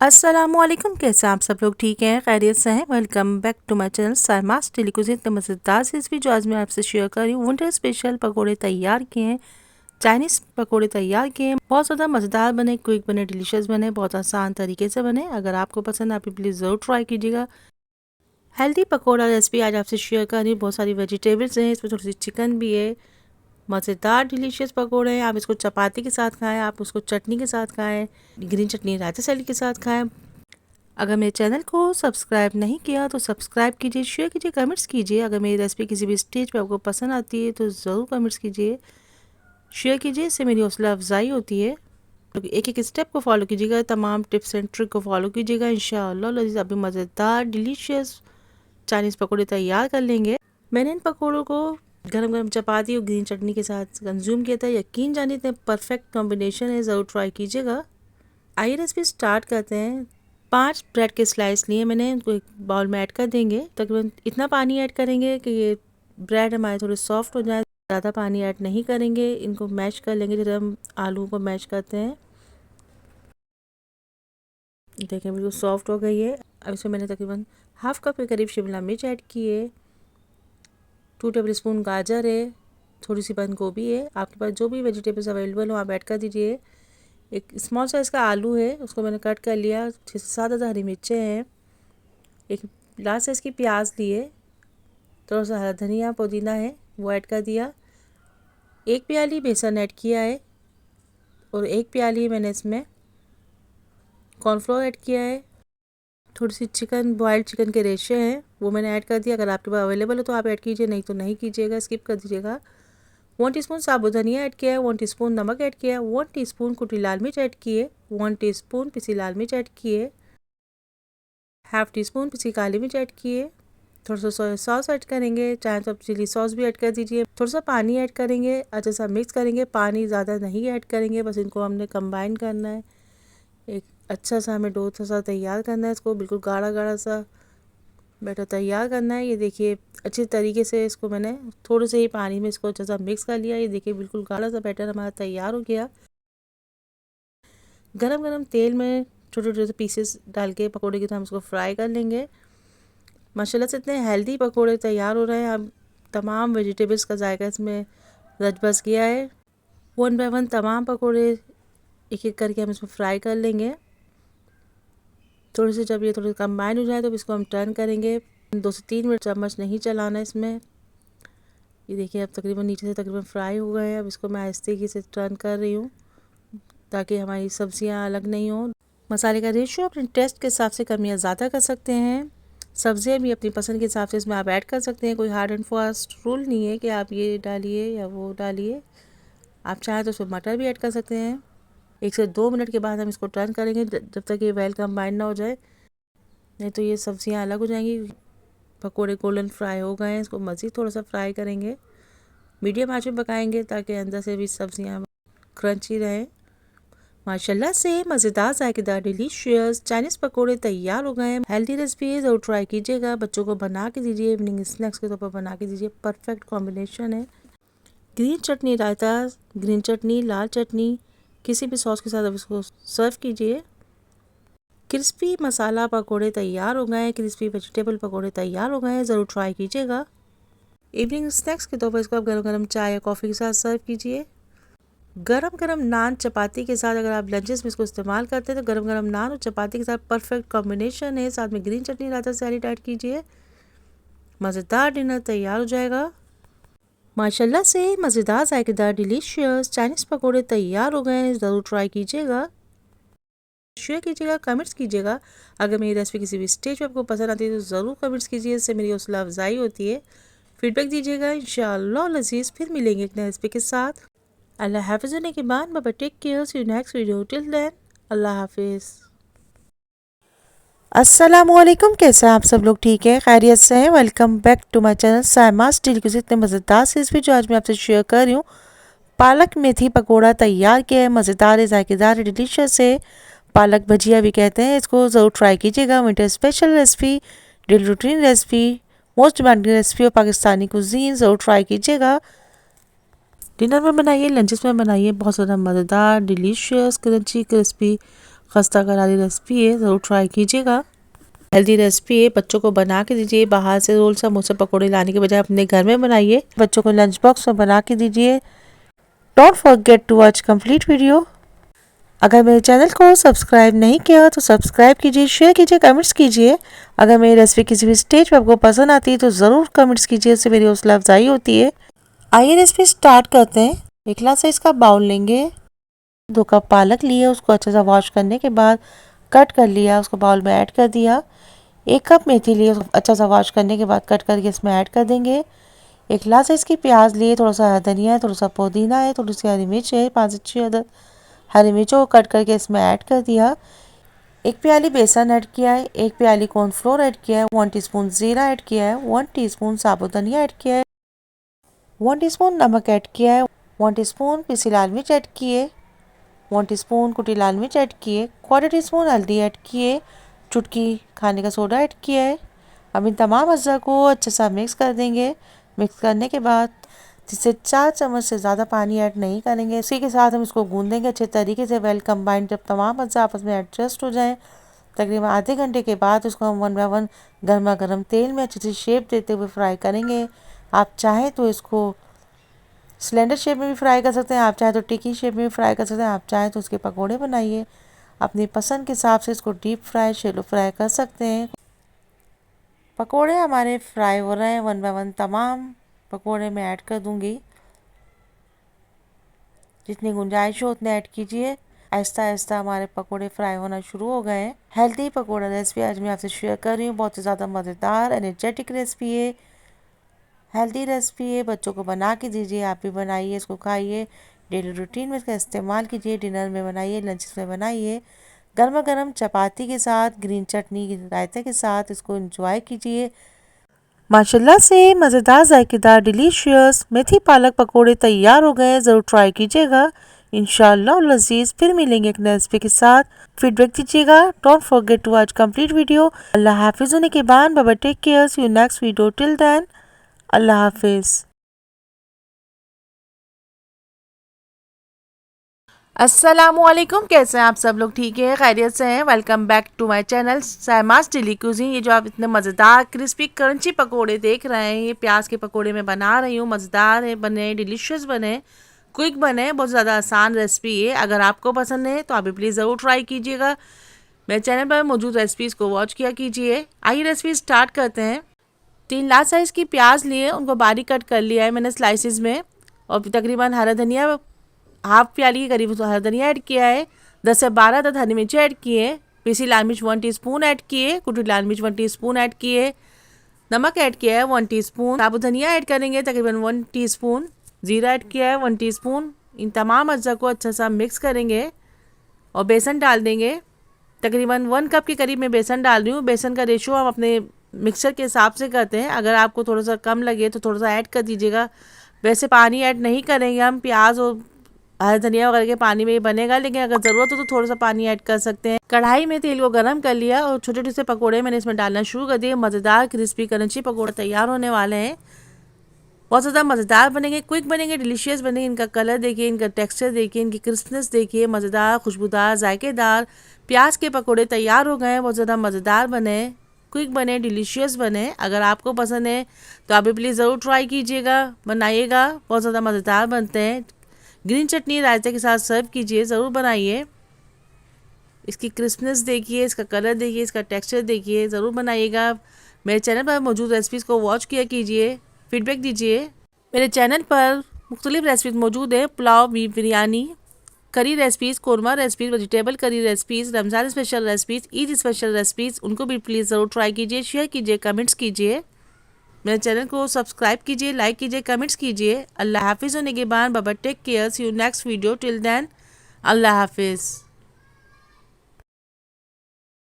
अस्सलामुअलैकुम, कैसे आप सब लोग ठीक हैं, खैरियत से हैं। Welcome back to my channel Saima's daily cuisine. इतने मज़ेदार से रेसिपी जो आज मैं आपसे शेयर कर रही हूँ। विंटर स्पेशल पकोड़े तैयार किए हैं, चाइनीज़ पकोड़े तैयार किए हैं। बहुत ज़्यादा मज़ेदार बने, क्विक बने, डिलीशियस बने, बहुत आसान तरीके से बने। अगर आपको पसंद आप प्लीज़ ज़रूर ट्राई कीजिएगा। हेल्दी पकौड़ा रेसिपी आज आपसे शेयर कर रही हूँ। बहुत सारी वेजिटेबल्स हैं, इसमें थोड़ी सी चिकन भी है। मज़ेदार डिलीशियस पकोड़े हैं। आप इसको चपाती के साथ खाएं, आप उसको चटनी के साथ खाएं, ग्रीन चटनी रायता सैलेड के साथ खाएं। अगर मेरे चैनल को सब्सक्राइब नहीं किया तो सब्सक्राइब कीजिए, शेयर कीजिए, कमेंट्स कीजिए। अगर मेरी रेसिपी किसी भी स्टेज पे आपको पसंद आती है तो ज़रूर कमेंट्स कीजिए, शेयर कीजिए। इससे मेरी हौसला अफजाई होती है। एक एक स्टेप को फॉलो कीजिएगा, तमाम टिप्स एंड ट्रिक को फॉलो कीजिएगा। इंशाअल्लाह लजीज अभी मज़ेदार डिलीशियस चाइनीज़ पकौड़े तैयार कर लेंगे। मैंने इन पकौड़ों को गरम गरम चपाती और ग्रीन चटनी के साथ कंज्यूम किया था। यकीन जानिए इतने परफेक्ट कॉम्बिनेशन है, ज़रूर ट्राई कीजिएगा। आइए रेसिपी स्टार्ट करते हैं। 5 ब्रेड के स्लाइस लिए मैंने, उनको एक बाउल में ऐड कर देंगे। तकरीबन इतना पानी ऐड करेंगे कि ये ब्रेड हमारे थोड़े सॉफ्ट हो जाए। ज़्यादा पानी ऐड नहीं करेंगे। इनको मैश कर लेंगे जैसे हम आलू को मैश करते हैं। देखें बिल्कुल सॉफ्ट हो गई है। अब इसमें मैंने तकरीबन हाफ कप के करीब शिमला मिर्च ऐड की है। 2 टेबल स्पून गाजर है। थोड़ी सी बंद गोभी है। आपके पास जो भी वेजिटेबल्स अवेलेबल हो आप ऐड कर दीजिए। एक स्मॉल साइज़ का आलू है, उसको मैंने कट कर लिया। 6 से 7 हरी मिर्चें हैं। एक लार्ज साइज़ की प्याज लिए। थोड़ा सा हरा धनिया पुदीना है वो ऐड कर दिया। 1 प्याली बेसन ऐड किया है और 1 प्याली मैंने इसमें कॉर्नफ्लोर ऐड किया है। थोड़ी सी चिकन, बॉयल्ड चिकन के रेशे हैं वो मैंने ऐड कर दिया। अगर आपके पास अवेलेबल हो तो आप ऐड कीजिए, नहीं तो नहीं कीजिएगा, स्किप कर दीजिएगा। 1 टीस्पून साबुत धनिया ऐड किया है। 1 टीस्पून नमक ऐड किया है। 1 टीस्पून कुटी लाल मिर्च ऐड की है। 1 टीस्पून पिसी लाल मिर्च ऐड की है। हाफ टी स्पून पिसी काली मिर्च ऐड की है। थोड़ा सा सोया सॉस ऐड करेंगे, चाहे तो आप चिली सॉस भी ऐड कर दीजिए। थोड़ा सा पानी ऐड करेंगे, अच्छा सा मिक्स करेंगे। पानी ज़्यादा नहीं ऐड करेंगे, बस इनको हमने कंबाइन करना है। एक अच्छा सा हमें डो सा तैयार करना है। इसको बिल्कुल गाढ़ा गाढ़ा सा बैटर तैयार करना है। ये देखिए अच्छे तरीके से इसको मैंने थोड़े से ही पानी में इसको अच्छा सा मिक्स कर लिया। ये देखिए बिल्कुल गाढ़ा सा बैटर हमारा तैयार हो गया। गरम गरम तेल में छोटे छोटे से पीसेस डाल के पकौड़े की तरह हम इसको फ्राई कर लेंगे। माशाल्लाह से इतने हेल्दी पकोड़े तैयार हो रहे हैं। अब तमाम वेजिटेबल्स का जायका इसमें रच बस गया है। 1 बाय 1 तमाम पकोड़े एक एक करके हम इसमें फ्राई कर लेंगे। थोड़े से जब ये थोड़े कंबाइन हो जाए तो इसको हम टर्न करेंगे। 2 से 3 मिनट चम्मच नहीं चलाना इसमें। ये देखिए अब तकरीबन नीचे से तकरीबन फ्राई हो गए हैं। अब इसको मैं आहिस्ते से टर्न कर रही हूँ ताकि हमारी सब्जियाँ अलग नहीं हो। मसाले का रेशियो अपने टेस्ट के हिसाब से कम या ज़्यादा कर सकते हैं। सब्जियाँ भी अपनी पसंद के हिसाब से इसमें आप ऐड कर सकते हैं। कोई हार्ड एंड फास्ट रूल नहीं है कि आप ये डालिए या वो डालिए। आप चाहें तो उसमें मटर भी ऐड कर सकते हैं। 1 से 2 मिनट के बाद हम इसको टर्न करेंगे जब तक ये वेल कंबाइन ना हो जाए, नहीं तो ये सब्जियां अलग हो जाएंगी। पकोड़े गोल्डन फ्राई हो गए हैं, इसको मज़ीद थोड़ा सा फ्राई करेंगे। मीडियम आंच में पकाएंगे ताकि अंदर से भी सब्जियाँ क्रंची रहें। माशाल्लाह से मज़ेदार जायकेदार डिलीशियस चाइनीज़ पकोड़े तैयार हो गए हैं। हेल्दी रेसिपी है, ज़रूर ट्राई कीजिएगा। बच्चों को बना के दीजिए, इवनिंग स्नैक्स के तौर पर बना के दीजिए। परफेक्ट कॉम्बिनेशन है। ग्रीन चटनी रायता, ग्रीन चटनी, लाल चटनी, किसी भी सॉस के साथ अब इसको सर्व कीजिए। क्रिस्पी मसाला पकोड़े तैयार हो गए हैं। क्रिस्पी वेजिटेबल पकोड़े तैयार हो गए हैं, ज़रूर ट्राई कीजिएगा। इवनिंग स्नैक्स के तौर पर इसको आप गर्म गर्म चाय या कॉफ़ी के साथ सर्व कीजिए। गरम गरम नान चपाती के साथ अगर आप लंचेस में इसको इस्तेमाल करते हैं तो गरम गरम नान और चपाती के साथ परफेक्ट कॉम्बिनेशन है। साथ में ग्रीन चटनी रायता सैलेड ऐड कीजिए, मज़ेदार डिनर तैयार हो जाएगा। माशाल्लाह से मज़ेदार जायकेदार डिलीशियस चाइनीज़ पकोड़े तैयार हो गए हैं, ज़रूर ट्राई कीजिएगा। शेयर कीजिएगा, कमेंट्स कीजिएगा। अगर मेरी रेसिपी किसी भी स्टेज पर आपको पसंद आती है तो ज़रूर कमेंट्स कीजिए, इससे मेरी हौसला अफजाई होती है। फीडबैक दीजिएगा। इंशाअल्लाह लजीज़ फिर मिलेंगे एक नई रेसिपी के साथ। अल्लाह हाफिज़ होने के बाद बाबा take care, see you next video, till then अल्लाह हाफिज़। अस्सलामुअलैकुम, कैसे हैं आप सब लोग, ठीक है, खैरियत से हैं। Welcome back to my channel Saima's daily cuisine. इतने मज़ेदार से रेसिपी जो आज मैं आपसे शेयर कर रही हूँ। पालक मेथी पकोड़ा तैयार किया है। मज़ेदार है, जायकेदार है, डिलीशियस है। पालक भजिया भी कहते हैं इसको, ज़रूर ट्राई कीजिएगा। Winter special recipe, daily routine recipe, most demanding recipe और पाकिस्तानी कुजीन, ज़रूर ट्राई कीजिएगा। डिनर में बनाइए, लंचेस में बनाइए। बहुत ज़्यादा मज़ेदार, डिलीशियस, क्रंची, क्रिस्पी, खस्ता करारी रेसिपी है, ज़रूर ट्राई कीजिएगा। हेल्दी रेसिपी है, बच्चों को बना के दीजिए। बाहर से रोल समोसे पकौड़े लाने के बजाय अपने घर में बनाइए, बच्चों को लंच बॉक्स में बना के दीजिए। Don't forget to watch complete video. अगर मेरे चैनल को सब्सक्राइब नहीं किया तो सब्सक्राइब कीजिए, शेयर कीजिए, कमेंट्स कीजिए। अगर मेरी रेसिपी किसी भी स्टेज पर आपको पसंद आती है तो ज़रूर कमेंट्स कीजिए, उससे मेरी हौसला अफजाई होती है। आइए रेसिपी स्टार्ट करते हैं। एक ग्लास साइज का बाउल लेंगे, 2 कप पालक लिए, उसको अच्छे से वॉश करने के बाद कट कर लिया, उसको बाउल में ऐड कर दिया। 1 कप मेथी लिए, उसको अच्छा सा वॉश करने के बाद कट करके इसमें ऐड कर देंगे। 1 ग्लास साइज की प्याज लिए, थोड़ा सा धनिया है, थोड़ा सा पुदीना है, थोड़ी सी हरी मिर्च है, 5 से 6 अदद हरी मिर्चों को कट करके इसमें ऐड कर दिया। 1 प्याली बेसन ऐड किया है, 1 प्याली कॉर्नफ्लोर ऐड किया है, 1 टीस्पून जीरा ऐड किया है, 1 टीस्पून साबुत धनिया ऐड किया है, 1 टीस्पून नमक ऐड किया है, 1 टीस्पून पिसी लाल मिर्च ऐड किए, 1 टीस्पून कुटी लाल मिर्च ऐड किए, 1/4 टीस्पून हल्दी ऐड किए, चुटकी खाने का सोडा ऐड किया है। अब इन तमाम अज्जा को अच्छे से मिक्स कर देंगे। मिक्स करने के बाद जिससे 4 चम्मच से ज़्यादा पानी ऐड नहीं करेंगे, इसी के साथ हम इसको गूंदेंगे अच्छे तरीके से वेल कंबाइंड। जब तमाम अज्जा आपस में एडजस्ट हो जाएं, तकरीबन आधे घंटे के बाद उसको हम 1 बाय 1 गर्मा गर्म तेल में अच्छी सी शेप देते हुए फ्राई करेंगे। आप चाहें तो इसको सिलेंडर शेप में भी फ्राई कर सकते हैं, आप चाहें तो टिक्की शेप में भी फ्राई कर सकते हैं, आप चाहें तो उसके पकोड़े बनाइए। अपनी पसंद के हिसाब से इसको डीप फ्राई, शैलो फ्राई कर सकते हैं। पकोड़े हमारे फ्राई हो रहे हैं, 1 बाय 1 तमाम पकोड़े मैं ऐड कर दूंगी। जितनी गुंजाइश हो उतने ऐड कीजिए। आहिस्ता आहिस्ता हमारे पकोड़े फ्राई होना शुरू हो गए हैं। हेल्दी पकोड़ा रेसिपी आज मैं आपसे शेयर कर रही हूँ। बहुत ही ज़्यादा मज़ेदार एनर्जेटिक रेसिपी है, हेल्दी रेसिपी है। बच्चों को बना के दीजिए, आप भी बनाइए, इसको खाइए, डेली रूटीन में इसका इस्तेमाल कीजिए, डिनर में बनाइए, लंच में बनाइए। गर्मा गर्म चपाती के साथ, ग्रीन चटनी, रायते के साथ इसको एंजॉय कीजिए। माशाल्लाह से मज़ेदार, जायकेदार, डिलीशियस मेथी पालक पकोड़े तैयार हो गए। ज़रूर ट्राई कीजिएगा। इंशाअल्लाह लजीज फिर मिलेंगे एक नई रेसिपी के साथ। फीडबैक दीजिएगा। Don't forget to watch complete video. अल्लाह हाफिज़। होने के बाद बाबा take care, see you next video. Till then अल्लाह हाफिज़। अस्सलामुअलैकुम, कैसे हैं आप सब लोग? ठीक है, खैरियत से हैं? Welcome back to my channel Saima's daily cuisine. ये जो आप इतने मज़ेदार क्रिस्पी क्रंची पकोड़े देख रहे हैं, ये प्याज के पकोड़े मैं बना रही हूँ। मज़ेदार है बने, डिलीशियस बने, क्विक बने, बहुत ज़्यादा आसान रेसिपी है। अगर आपको पसंद है तो आप भी प्लीज़ ज़रूर ट्राई कीजिएगा। मेरे चैनल पर मौजूद रेसिपीज़ को वॉच किया कीजिए। आइए रेसिपी स्टार्ट करते हैं। 3 लार्ज साइज़ की प्याज लिए, उनको बारीक कट कर लिया है मैंने स्लाइसिस में। और तकरीबन हरा धनिया, हाफ प्याली के करीब हरा धनिया ऐड किया है। 10 से 12 अदद हरी मिर्ची ऐड किए। पीसी लाल मिर्च 1 टीस्पून ऐड किए। कुटी लाल मिर्च 1 टीस्पून ऐड किए। नमक ऐड किया है 1 टीस्पून। साबुत धनिया ऐड करेंगे तकरीबन 1 टीस्पून। जीरा ऐड किया है 1 टीस्पून। इन तमाम अज्जा को अच्छा सा मिक्स करेंगे और बेसन डाल देंगे। तकरीबन 1 कप के करीब मैं बेसन डाल रही हूँ। बेसन का रेशो हम अपने मिक्सर के हिसाब से करते हैं। अगर आपको थोड़ा सा कम लगे तो थोड़ा सा ऐड कर दीजिएगा। वैसे पानी ऐड नहीं करेंगे हम, प्याज और हरा धनिया वगैरह के पानी में ही बनेगा, लेकिन अगर ज़रूरत हो तो थोड़ा सा पानी ऐड कर सकते हैं। कढ़ाई में तेल को गरम कर लिया और छोटे छोटे से पकोड़े मैंने इसमें डालना शुरू कर दिए। मज़ेदार क्रिस्पी क्रंची पकोड़े तैयार होने वाले हैं। बहुत ज़्यादा मज़ेदार बनेंगे, क्विक बनेंगे, डिलीशियस बनेंगे। इनका कलर देखिए, इनका टेक्सचर देखिए, इनकी क्रिस्पनेस देखिए। मज़ेदार, खुशबूदार, जायकेदार प्याज के पकोड़े तैयार हो गए। बहुत ज़्यादा मज़ेदार बने, क्विक बने, डिलीशियस बने। अगर आपको पसंद है तो आप भी प्लीज़ ज़रूर ट्राई कीजिएगा, बनाइएगा। बहुत ज़्यादा मज़ेदार बनते हैं। ग्रीन चटनी रायते के साथ सर्व कीजिए, ज़रूर बनाइए। इसकी क्रिस्पनेस देखिए, इसका कलर देखिए, इसका टेक्सचर देखिए, ज़रूर बनाइएगा। मेरे चैनल पर मौजूद रेसिपीज़ को वॉच किया कीजिए, फीडबैक दीजिए। मेरे चैनल पर मुख्तलिफ रेसिपीज़ मौजूद है। पुलाव, बीफ बिरयानी, करी recipes, korma recipes, vegetable curry recipes, Ramzan special recipes, Eid special recipes, उनको भी प्लीज़ ज़रूर ट्राई कीजिए, शेयर कीजिए, कमेंट्स कीजिए। मेरे चैनल को सब्सक्राइब कीजिए, लाइक कीजिए, कमेंट्स कीजिए। अल्लाह हाफिज़। होने के बाद बाबा take care, see you next video. Till then अल्लाह हाफिज़।